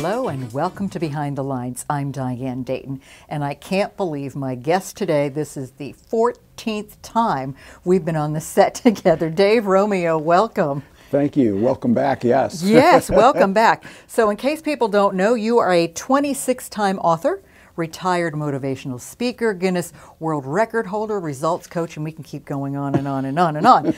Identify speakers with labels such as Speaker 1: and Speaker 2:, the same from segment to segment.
Speaker 1: Hello and welcome to Behind the Lines. I'm Diane Dayton, and I can't believe my guest today. This is the 14th time we've been on the set together. Dave, Romeo, welcome.
Speaker 2: Thank you. Welcome back, yes.
Speaker 1: Yes, welcome back. So in case people don't know, you are a 26-time author, retired motivational speaker, Guinness World Record holder, results coach, and we can keep going on and on and on and on.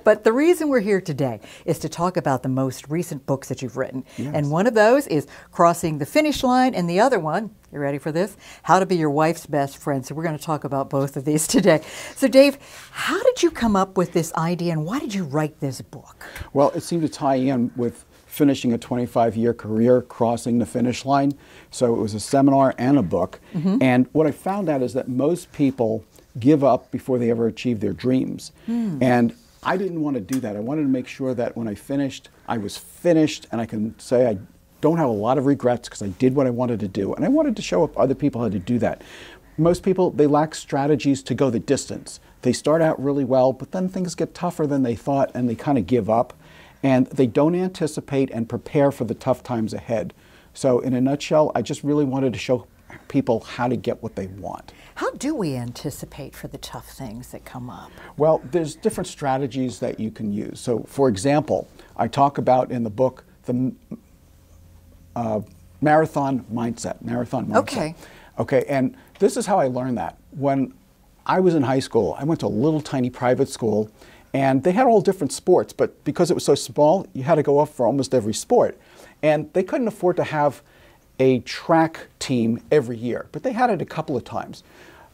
Speaker 1: But the reason we're here today is to talk about the most recent books that you've written.
Speaker 2: Yes.
Speaker 1: And one of those is Crossing the Finish Line, and the other one, you ready for this? How to Be Your Wife's Best Friend. So we're going to talk about both of these today. So Dave, how did you come up with this idea and why did you write this book?
Speaker 2: Well, it seemed to tie in with finishing a 25-year career, crossing the finish line. So it was a seminar and a book. Mm-hmm. And what I found out is that most people give up before they ever achieve their dreams. And I didn't want to do that. I wanted to make sure that when I finished, I was finished, and I can say I don't have a lot of regrets because I did what I wanted to do. And I wanted to show up other people how to do that. Most people, they lack strategies to go the distance. They start out really well, but then things get tougher than they thought, and they kind of give up. And they don't anticipate and prepare for the tough times ahead. So in a nutshell, I just really wanted to show people how to get what they want.
Speaker 1: How do we anticipate for the tough things that come up?
Speaker 2: Well, there's different strategies that you can use. So for example, I talk about in the book the marathon mindset.
Speaker 1: Okay.
Speaker 2: Okay, and this is how I learned that. When I was in high school, I went to a little tiny private school, and they had all different sports, but because it was so small, you had to go up for almost every sport. And they couldn't afford to have a track team every year, but they had it a couple of times.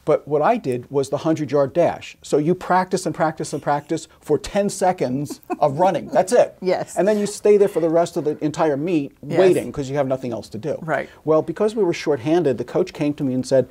Speaker 2: But what I did was the 100-yard dash. So you practice and practice and practice for 10 seconds of running. That's it.
Speaker 1: Yes.
Speaker 2: And then you stay there for the rest of the entire meet waiting because you have nothing else to do.
Speaker 1: Right.
Speaker 2: Well, because we were shorthanded, the coach came to me and said,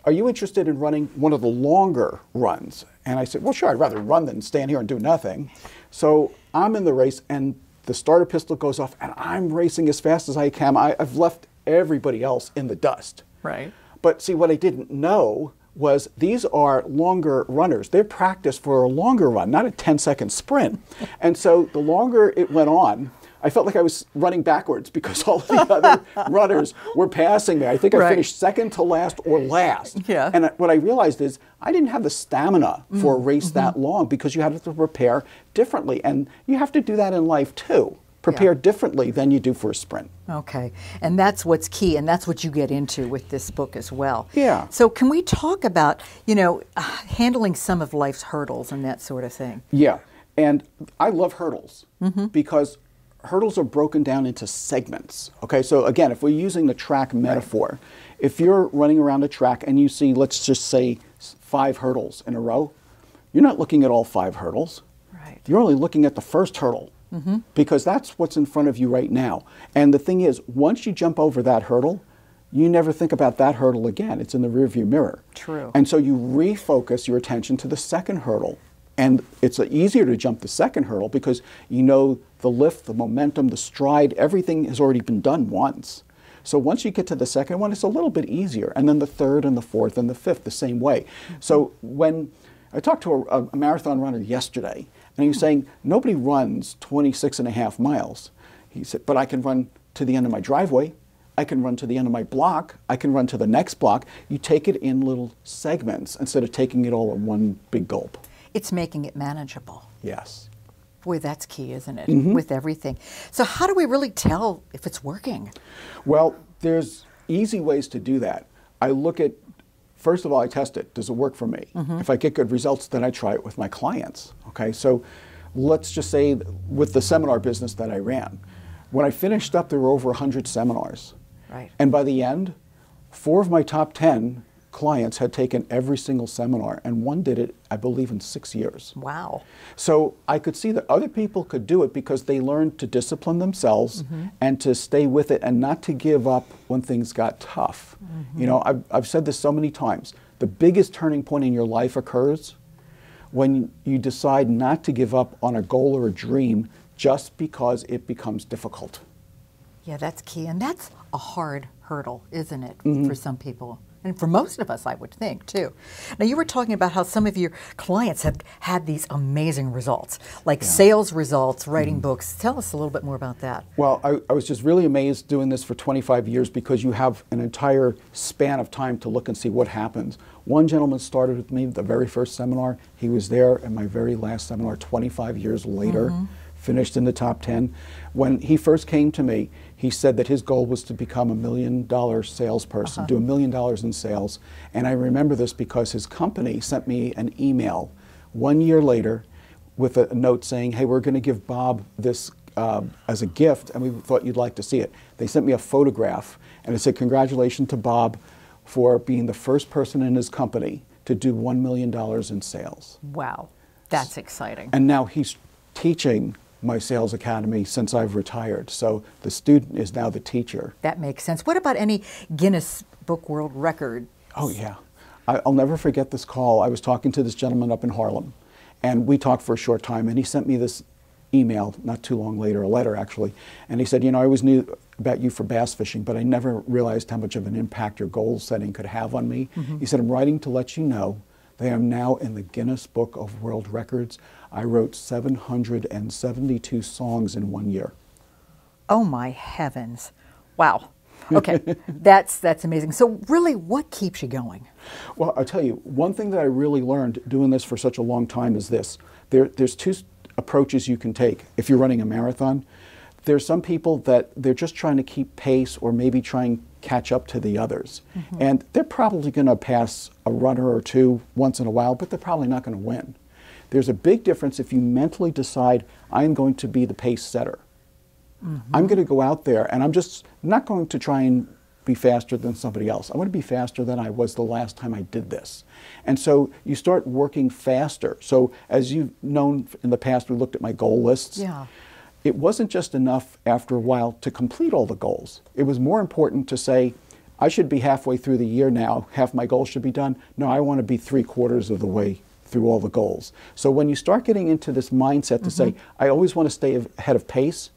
Speaker 2: "Are you interested in running one of the longer runs?" And I said, "Well, sure, I'd rather run than stand here and do nothing." So I'm in the race, and the starter pistol goes off, and I'm racing as fast as I can. I've left everybody else in the dust.
Speaker 1: Right.
Speaker 2: But see, what I didn't know was these are longer runners. They're practiced for a longer run, not a 10-second sprint. And so the longer it went on, I felt like I was running backwards because all of the other runners were passing me. I think I finished second to last or last.
Speaker 1: Yeah.
Speaker 2: And what I realized is I didn't have the stamina for a race that long because you had to prepare differently. And you have to do that in life too. Prepare differently than you do for a sprint.
Speaker 1: Okay, and that's what's key, and that's what you get into with this book as well.
Speaker 2: Yeah.
Speaker 1: So can we talk about, handling some of life's hurdles and that sort of thing?
Speaker 2: Yeah, and I love hurdles because hurdles are broken down into segments. Okay, so again, if we're using the track metaphor, if you're running around a track and you see, let's just say, 5 hurdles in a row, you're not looking at all 5 hurdles.
Speaker 1: Right.
Speaker 2: You're only looking at the first hurdle. Because that's what's in front of you right now. And the thing is, once you jump over that hurdle, you never think about that hurdle again. It's in the rearview mirror.
Speaker 1: True.
Speaker 2: And so you refocus your attention to the second hurdle. And it's easier to jump the second hurdle because you know the lift, the momentum, the stride, everything has already been done once. So once you get to the second one, it's a little bit easier. And then the third and the fourth and the fifth, the same way. So when I talked to a marathon runner yesterday, and he was saying, nobody runs 26.5 miles. He said, but I can run to the end of my driveway. I can run to the end of my block. I can run to the next block. You take it in little segments instead of taking it all in one big gulp.
Speaker 1: It's making it manageable.
Speaker 2: Yes.
Speaker 1: Boy, that's key, isn't it, with everything. So how do we really tell if it's working?
Speaker 2: Well, there's easy ways to do that. I look at, first of all, I test it. Does it work for me? If I get good results, then I try it with my clients. Okay, so let's just say with the seminar business that I ran, when I finished up, there were over 100 seminars.
Speaker 1: Right.
Speaker 2: And by the end, 4 of my top 10 clients had taken every single seminar, and one did it, I believe, in 6 years.
Speaker 1: Wow.
Speaker 2: So I could see that other people could do it because they learned to discipline themselves and to stay with it and not to give up when things got tough. You know, I've said this so many times. The biggest turning point in your life occurs when you decide not to give up on a goal or a dream just because it becomes difficult.
Speaker 1: Yeah, that's key. And that's a hard hurdle, isn't it, for some people? And for most of us, I would think, too. Now, you were talking about how some of your clients have had these amazing results, like sales results, writing books. Tell us a little bit more about that.
Speaker 2: Well, I was just really amazed doing this for 25 years because you have an entire span of time to look and see what happens. One gentleman started with me the very first seminar. He was there in my very last seminar 25 years later, finished in the top 10. When he first came to me, he said that his goal was to become $1 million salesperson, do $1 million in sales. And I remember this because his company sent me an email 1 year later with a note saying, hey, we're going to give Bob this as a gift, and we thought you'd like to see it. They sent me a photograph, and it said, congratulations to Bob for being the first person in his company to do $1 million in sales.
Speaker 1: Wow, that's exciting.
Speaker 2: And now he's teaching my sales academy since I've retired. So the student is now the teacher.
Speaker 1: That makes sense. What about any Guinness Book World Record?
Speaker 2: Oh, yeah. I'll never forget this call. I was talking to this gentleman up in Harlem, and we talked for a short time, and he sent me this email not too long later, a letter actually, and he said, you know, I always knew about you for bass fishing, but I never realized how much of an impact your goal setting could have on me. He said, I'm writing to let you know they are now in the Guinness Book of World Records. I wrote 772 songs in 1 year.
Speaker 1: Oh my heavens. Wow. Okay, that's amazing. So really, what keeps you going?
Speaker 2: Well, I'll tell you, one thing that I really learned doing this for such a long time is this. There's two approaches you can take if you're running a marathon. There's some people that they're just trying to keep pace or maybe try and catch up to the others. And they're probably going to pass a runner or two once in a while, but they're probably not going to win. There's a big difference if you mentally decide, I'm going to be the pace setter. I'm going to go out there and I'm just not going to try and be faster than somebody else. I want to be faster than I was the last time I did this. And so you start working faster. So as you've known in the past, we looked at my goal lists.
Speaker 1: Yeah.
Speaker 2: It wasn't just enough after a while to complete all the goals. It was more important to say, I should be halfway through the year now, half my goals should be done. No, I want to be 3/4 of the way through all the goals. So when you start getting into this mindset to say, I always want to stay ahead of pace,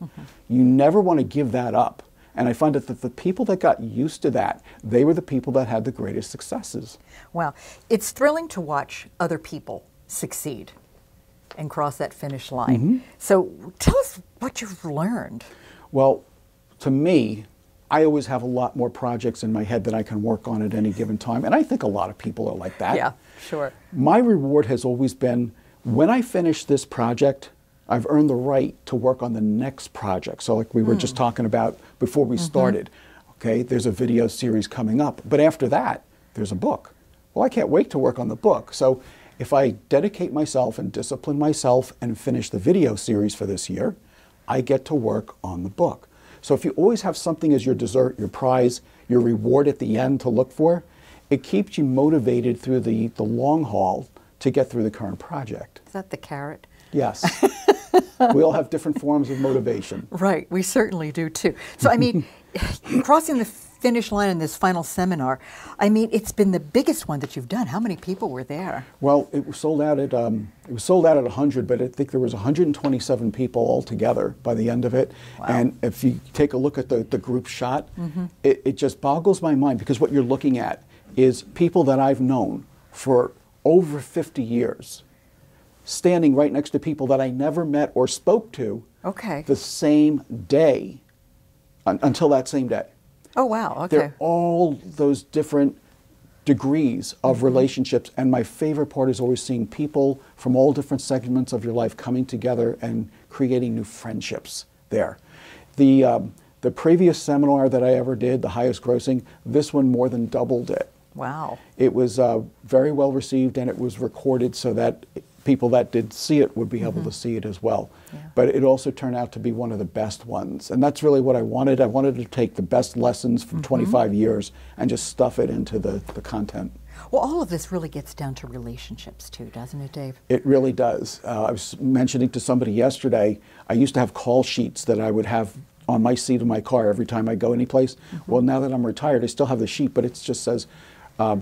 Speaker 2: you never want to give that up. And I find that the people that got used to that, they were the people that had the greatest successes.
Speaker 1: Well, it's thrilling to watch other people succeed and cross that finish line. So tell us what you've learned.
Speaker 2: Well, to me, I always have a lot more projects in my head that I can work on at any given time. And I think a lot of people are like that.
Speaker 1: Yeah, sure.
Speaker 2: My reward has always been, when I finish this project, I've earned the right to work on the next project. So like we were just talking about before we started, okay, there's a video series coming up. But after that, there's a book. Well, I can't wait to work on the book. So if I dedicate myself and discipline myself and finish the video series for this year, I get to work on the book. So if you always have something as your dessert, your prize, your reward at the end to look for, it keeps you motivated through the long haul to get through the current project.
Speaker 1: Is that the carrot?
Speaker 2: Yes. We all have different forms of motivation.
Speaker 1: Right, we certainly do too. So I mean, crossing the finish line in this final seminar, I mean, it's been the biggest one that you've done. How many people were there?
Speaker 2: Well, it was sold out at 100, but I think there was 127 people altogether by the end of it.
Speaker 1: Wow.
Speaker 2: And if you take a look at the group shot, it just boggles my mind, because what you're looking at is people that I've known for over 50 years, standing right next to people that I never met or spoke to the same day, until that same day.
Speaker 1: Oh, wow, okay.
Speaker 2: They're all those different degrees of relationships, and my favorite part is always seeing people from all different segments of your life coming together and creating new friendships there. The previous seminar that I ever did, the highest grossing, this one more than doubled it.
Speaker 1: Wow.
Speaker 2: It was very well received, and it was recorded so that people that did see it would be able to see it as well.
Speaker 1: Yeah.
Speaker 2: But it also turned out to be one of the best ones. And that's really what I wanted. I wanted to take the best lessons from 25 years and just stuff it into the content.
Speaker 1: Well, all of this really gets down to relationships too, doesn't it, Dave?
Speaker 2: It really does. I was mentioning to somebody yesterday, I used to have call sheets that I would have on my seat of my car every time I go anyplace. Well, now that I'm retired, I still have the sheet, but it just says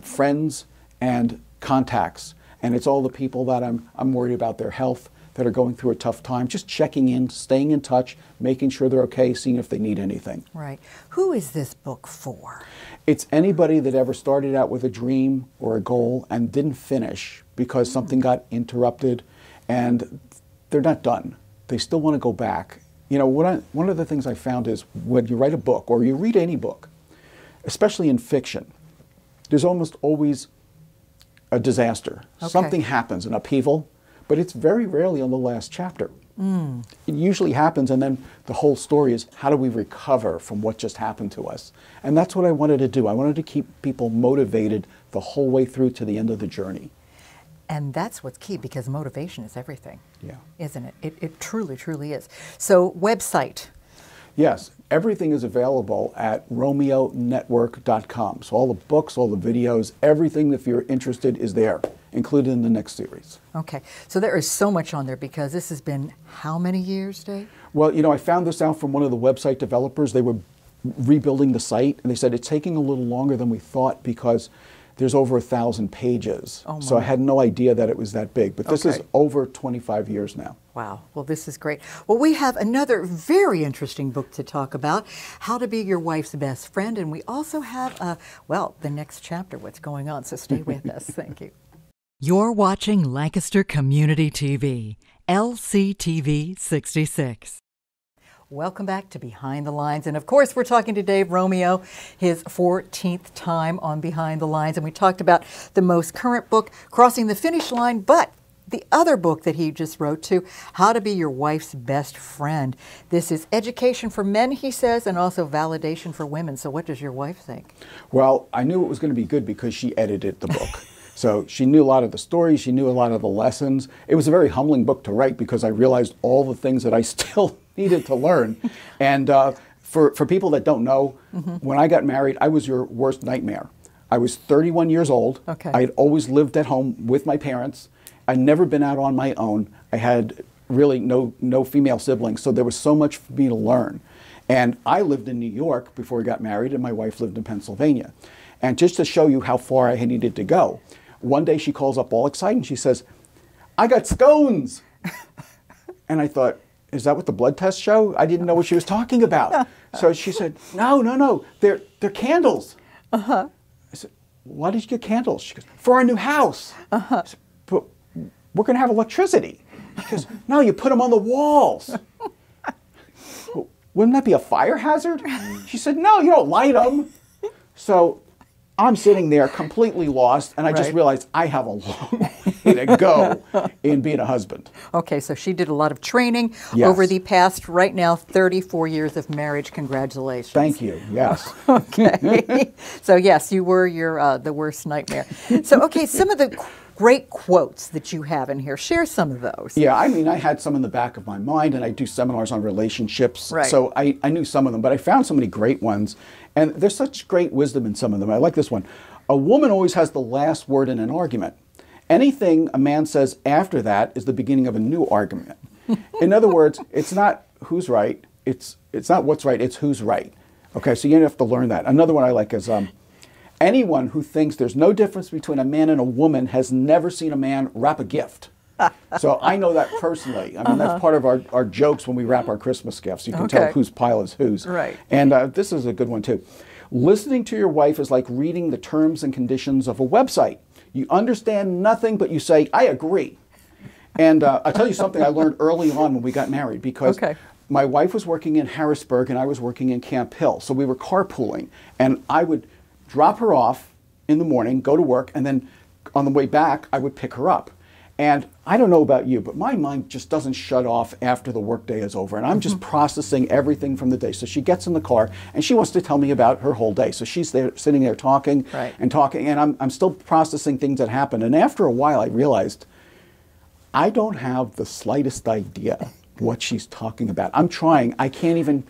Speaker 2: friends and contacts. And it's all the people that I'm worried about their health, that are going through a tough time, just checking in, staying in touch, making sure they're okay, seeing if they need anything.
Speaker 1: Right. Who is this book for?
Speaker 2: It's anybody that ever started out with a dream or a goal and didn't finish because something got interrupted and they're not done. They still want to go back. You know, one of the things I found is when you write a book or you read any book, especially in fiction, there's almost always a disaster.
Speaker 1: Okay.
Speaker 2: Something happens, an upheaval, but it's very rarely on the last chapter. It usually happens, and then the whole story is how do we recover from what just happened to us? And that's what I wanted to do. I wanted to keep people motivated the whole way through to the end of the journey.
Speaker 1: And that's what's key, because motivation is everything,
Speaker 2: Yeah.
Speaker 1: isn't it? It truly, truly is. So, website.
Speaker 2: Yes, everything is available at romeonetwork.com. So all the books, all the videos, everything, if you're interested, is there, included in the next series.
Speaker 1: Okay, so there is so much on there, because this has been how many years, Dave?
Speaker 2: Well, you know, I found this out from one of the website developers. They were rebuilding the site, and they said it's taking a little longer than we thought because there's over 1,000 pages.
Speaker 1: Oh,
Speaker 2: so I
Speaker 1: my.
Speaker 2: had no idea that it was that big. But this is
Speaker 1: Okay.
Speaker 2: over 25 years now.
Speaker 1: Wow, well, this is great. Well, we have another very interesting book to talk about, How to Be Your Wife's Best Friend, and we also have, well, the next chapter, what's going on, so stay with us. Thank you.
Speaker 3: You're watching Lancaster Community TV, LCTV 66.
Speaker 1: Welcome back to Behind the Lines. And of course, we're talking to Dave Romeo, his 14th time on Behind the Lines. And we talked about the most current book, Crossing the Finish Line, but the other book that he just wrote too, How to Be Your Wife's Best Friend. This is education for men, he says, and also validation for women. So what does your wife think?
Speaker 2: Well, I knew it was going to be good because she edited the book. So she knew a lot of the stories, she knew a lot of the lessons. It was a very humbling book to write because I realized all the things that I still needed to learn. And for people that don't know, when I got married, I was your worst nightmare. I was 31 years old.
Speaker 1: Okay.
Speaker 2: I had always lived at home with my parents. I'd never been out on my own. I had really no female siblings, so there was so much for me to learn. And I lived in New York before we got married, and my wife lived in Pennsylvania. And just to show you how far I had needed to go, one day she calls up all excited and she says, "I got scones." And I thought, is that what the blood tests show? I didn't know what she was talking about. So she said, no, they're candles. I said, why did you get candles? She goes, for our new house. I said, but we're going to have electricity. She goes, no, you put them on the walls. Well, wouldn't that be a fire hazard? She said, no, you don't light them. So I'm sitting there completely lost, and I just
Speaker 1: Right.
Speaker 2: realized I have a long way to go in being a husband.
Speaker 1: Okay, so she did a lot of training
Speaker 2: Yes.
Speaker 1: over the past, right now, 34 years of marriage. Congratulations.
Speaker 2: Thank you, yes.
Speaker 1: Okay. So yes, you were your the worst nightmare. So okay, some of the great quotes that you have in here. Share some of those.
Speaker 2: Yeah, I mean, I had some in the back of my mind, and I do seminars on relationships,
Speaker 1: Right.
Speaker 2: so I knew some of them, but I found so many great ones, and there's such great wisdom in some of them. I like this one. A woman always has the last word in an argument. Anything a man says after that is the beginning of a new argument. In other words, it's not who's right, it's not what's right, it's who's right. Okay, so you have to learn that. Another one I like is, anyone who thinks there's no difference between a man and a woman has never seen a man wrap a gift. So I know that personally. I mean, that's part of our jokes when we wrap our Christmas gifts. You can tell
Speaker 1: Okay.
Speaker 2: whose pile is whose.
Speaker 1: Right.
Speaker 2: And this is a good one too. Listening to your wife is like reading the terms and conditions of a website. You understand nothing, but you say, I agree. And I'll tell you something I learned early on when we got married, because
Speaker 1: Okay.
Speaker 2: my wife was working in Harrisburg and I was working in Camp Hill. So we were carpooling, and I would drop her off in the morning, go to work, and then on the way back, I would pick her up. And I don't know about you, but my mind just doesn't shut off after the workday is over. And I'm just processing everything from the day. So she gets in the car and she wants to tell me about her whole day. So she's there sitting there talking
Speaker 1: Right.
Speaker 2: and talking, and I'm still processing things that happened. And after a while, I realized I don't have the slightest idea what she's talking about. I'm trying. I can't even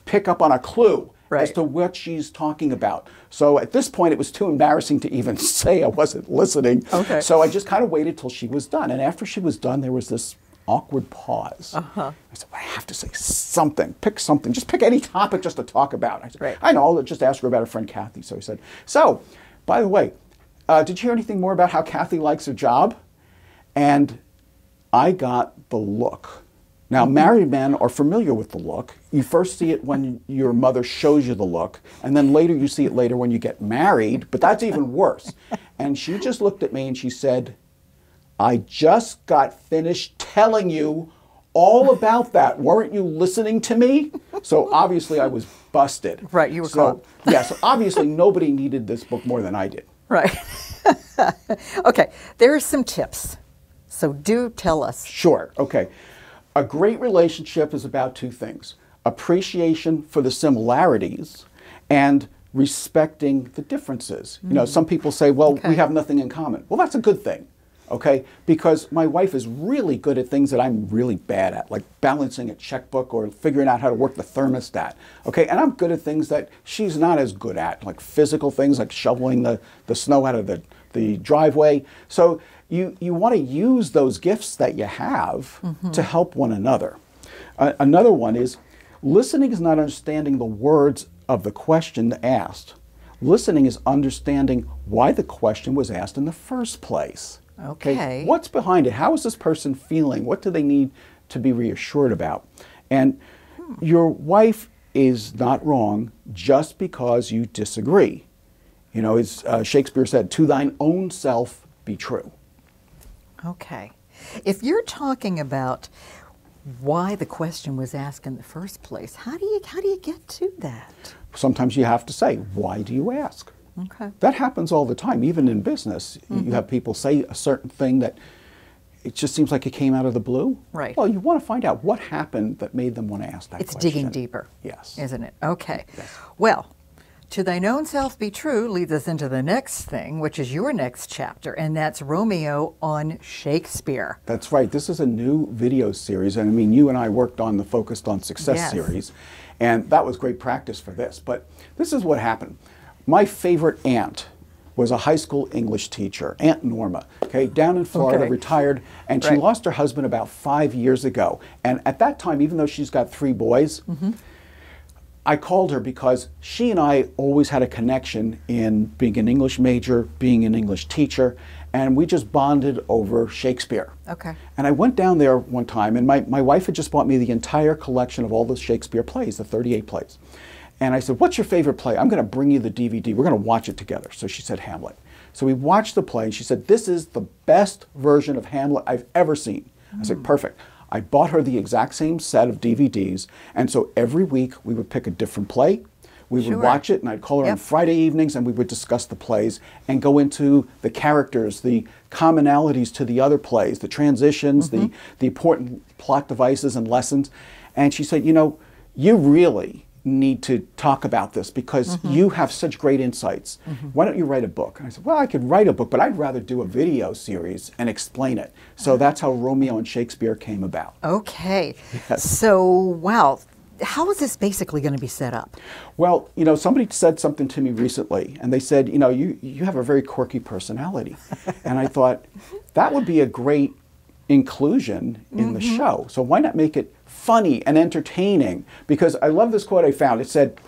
Speaker 2: pick up on a clue as
Speaker 1: Right.
Speaker 2: to what she's talking about. So at this point, it was too embarrassing to even say I wasn't listening.
Speaker 1: Okay.
Speaker 2: So I just kind of waited till she was done. And after she was done, there was this awkward pause. I said, well, I have to say something. Pick something. Just pick any topic just to talk about. I said,
Speaker 1: Right.
Speaker 2: I know. I'll just ask her about her friend Kathy. So he said, so, by the way, did you hear anything more about how Kathy likes her job? And I got the look Now, married men are familiar with the look. You first see it when your mother shows you the look, and then later you see it later when you get married, but that's even worse. And she just looked at me and she said, I just got finished telling you all about that. Weren't you listening to me? So obviously I was busted.
Speaker 1: Right, you were caught.
Speaker 2: Yeah, so obviously nobody needed this book more than I did.
Speaker 1: Right. Okay, there are some tips. So do tell us.
Speaker 2: Sure, okay. A great relationship is about two things: appreciation for the similarities and respecting the differences. You know, some people say, well, we have nothing in common. Well, that's a good thing, okay? Because my wife is really good at things that I'm really bad at, like balancing a checkbook or figuring out how to work the thermostat, okay? And I'm good at things that she's not as good at, like physical things like shoveling the snow out of the driveway. So you want to use those gifts that you have to help one another. Another one is listening is not understanding the words of the question asked. Listening is understanding why the question was asked in the first place.
Speaker 1: Okay.
Speaker 2: What's behind it? How is this person feeling? What do they need to be reassured about? And your wife is not wrong just because you disagree. You know, as Shakespeare said, to thine own self be true.
Speaker 1: Okay. If you're talking about why the question was asked in the first place, how do you get to that?
Speaker 2: Sometimes you have to say, why do you ask?
Speaker 1: Okay.
Speaker 2: That happens all the time, even in business. You have people say a certain thing that it just seems like it came out of the blue.
Speaker 1: Right.
Speaker 2: Well, you want to find out what happened that made them want to ask that
Speaker 1: It's
Speaker 2: question.
Speaker 1: digging deeper.
Speaker 2: Yes.
Speaker 1: Isn't it? Okay.
Speaker 2: Yes.
Speaker 1: Well, to thine own self be true leads us into the next thing, which is your next chapter, and that's Romeo on Shakespeare.
Speaker 2: That's right. This is a new video series. And I mean, you and I worked on the Focused on Success series, and that was great practice for this. But this is what happened. My favorite aunt was a high school English teacher, Aunt Norma, okay, down in Florida, retired, and she lost her husband about 5 years ago. And at that time, even though she's got 3 boys, I called her because she and I always had a connection in being an English major, being an English teacher, and we just bonded over Shakespeare.
Speaker 1: Okay.
Speaker 2: And I went down there one time, and my wife had just bought me the entire collection of all the Shakespeare plays, the 38 plays. And I said, what's your favorite play? I'm going to bring you the DVD. We're going to watch it together. So she said, Hamlet. So we watched the play, and she said, this is the best version of Hamlet I've ever seen. I said, perfect. I bought her the exact same set of DVDs, and so every week we would pick a different play. We would watch it, and I'd call her on Friday evenings, and we would discuss the plays and go into the characters, the commonalities to the other plays, the transitions, the important plot devices and lessons. And she said, you know, you really need to talk about this because you have such great insights. Why don't you write a book? And I said, well, I could write a book, but I'd rather do a video series and explain it. So that's how Romeo and Shakespeare came about.
Speaker 1: Okay. So, wow. How is this basically going to be set up?
Speaker 2: Well, you know, somebody said something to me recently, and they said, you know, you have a very quirky personality. And I thought, that would be a great inclusion in the show. So why not make it funny and entertaining? Because I love this quote I found. It said,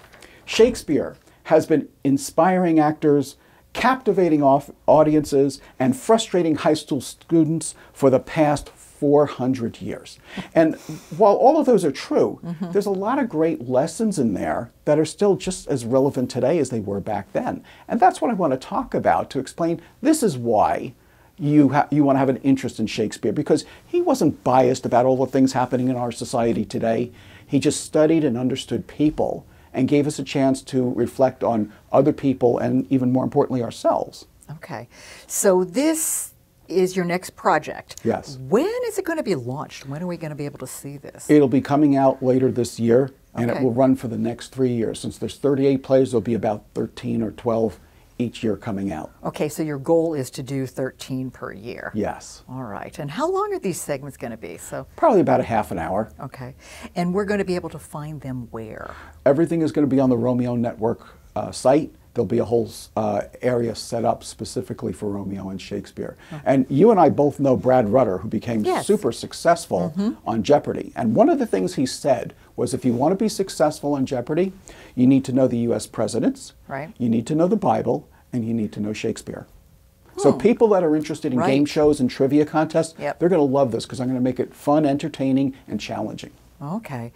Speaker 2: Shakespeare has been inspiring actors, captivating audiences, and frustrating high school students for the past 400 years. And while all of those are true, there's a lot of great lessons in there that are still just as relevant today as they were back then. And that's what I want to talk about, to explain this is why you want to have an interest in Shakespeare, because he wasn't biased about all the things happening in our society today. He just studied and understood people and gave us a chance to reflect on other people and, even more importantly, ourselves. Okay.
Speaker 1: So this is your next project.
Speaker 2: Yes.
Speaker 1: When is it going to be launched? When are we going to be able to see this?
Speaker 2: It'll be coming out later this year, and it will run for the next 3 years. Since there's 38 plays, there'll be about 13 or 12 each year coming out.
Speaker 1: Okay, so your goal is to do 13 per year.
Speaker 2: Yes.
Speaker 1: All right. And how long are these segments going to be? So
Speaker 2: probably about a half an hour.
Speaker 1: Okay. And we're going to be able to find them where?
Speaker 2: Everything is going to be on the Romeo Network site. There'll be a whole area set up specifically for Romeo and Shakespeare. And you and I both know Brad Rutter, who became super successful on Jeopardy. And one of the things he said was, if you want to be successful on Jeopardy, you need to know the U.S. presidents, you need to know the Bible, and you need to know Shakespeare. So people that are interested in
Speaker 1: Right.
Speaker 2: game shows and trivia contests,
Speaker 1: Yep.
Speaker 2: they're going to love this because I'm going to make it fun, entertaining, and challenging.
Speaker 1: Okay.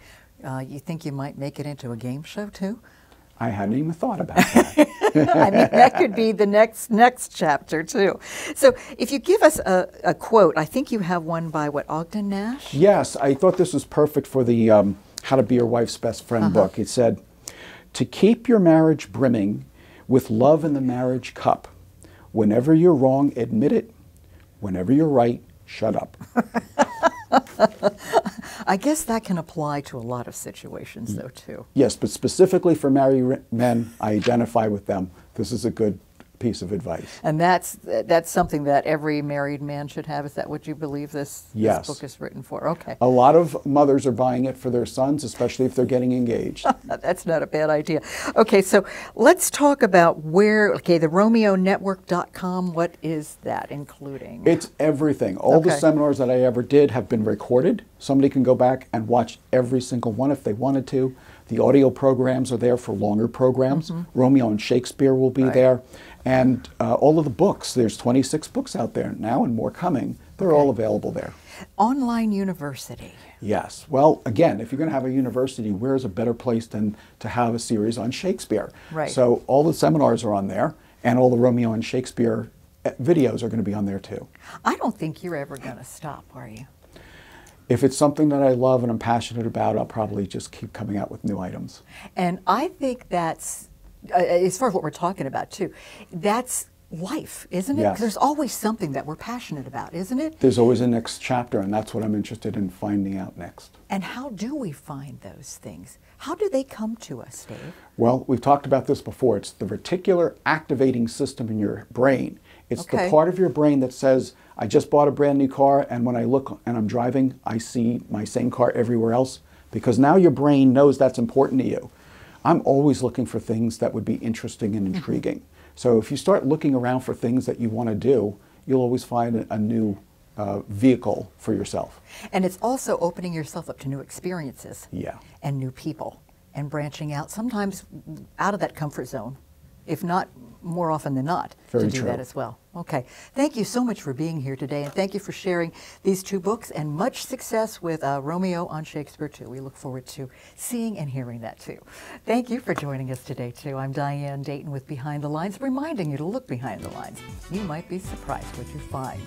Speaker 1: You think you might make it into a game show too?
Speaker 2: I hadn't even thought about that.
Speaker 1: I mean, that could be the next chapter too. So, if you give us a quote, I think you have one by Ogden Nash.
Speaker 2: Yes, I thought this was perfect for the How to Be Your Wife's Best Friend book. It said, "To keep your marriage brimming with love in the marriage cup, whenever you're wrong, admit it. Whenever you're right, shut up."
Speaker 1: I guess that can apply to a lot of situations, though, too.
Speaker 2: Yes, but specifically for married men, I identify with them. This is a good piece of advice.
Speaker 1: And that's something that every married man should have. Is that what you believe this
Speaker 2: Yes.
Speaker 1: book is written for? Okay.
Speaker 2: A lot of mothers are buying it for their sons, especially if they're getting engaged.
Speaker 1: That's not a bad idea. Okay, so let's talk about the RomeoNetwork.com. What is that including?
Speaker 2: It's everything. All the
Speaker 1: Okay.
Speaker 2: seminars that I ever did have been recorded. Somebody can go back and watch every single one if they wanted to. The audio programs are there for longer programs. Romeo and Shakespeare will be there. And all of the books, there's 26 books out there now and more coming. They're all available there.
Speaker 1: Online university.
Speaker 2: Yes. Well, again, if you're going to have a university, where's a better place than to have a series on Shakespeare?
Speaker 1: Right.
Speaker 2: So all the seminars are on there, and all the Romeo and Shakespeare videos are going to be on there too.
Speaker 1: I don't think you're ever going to stop, are you?
Speaker 2: If it's something that I love and I'm passionate about, I'll probably just keep coming out with new items.
Speaker 1: And I think that's, as far as what we're talking about too, that's life, isn't it?
Speaker 2: Yes.
Speaker 1: 'Cause there's always something that we're passionate about, isn't it?
Speaker 2: There's always a next chapter, and that's what I'm interested in finding out next.
Speaker 1: And how do we find those things? How do they come to us, Dave?
Speaker 2: Well, we've talked about this before. It's the reticular activating system in your brain. It's
Speaker 1: Okay.
Speaker 2: the part of your brain that says, I just bought a brand new car, and when I look and I'm driving, I see my same car everywhere else, because now your brain knows that's important to you. I'm always looking for things that would be interesting and intriguing. So if you start looking around for things that you want to do, you'll always find a new vehicle for yourself.
Speaker 1: And it's also opening yourself up to new experiences.
Speaker 2: Yeah.
Speaker 1: And new people, and branching out, sometimes out of that comfort zone, if not more often than not,
Speaker 2: Very
Speaker 1: to do
Speaker 2: true.
Speaker 1: that as well. Okay. Thank you so much for being here today, and thank you for sharing these two books, and much success with Romeo on Shakespeare too. We look forward to seeing and hearing that too. Thank you for joining us today too. I'm Diane Dayton with Behind the Lines, reminding you to look behind the lines. You might be surprised what you find.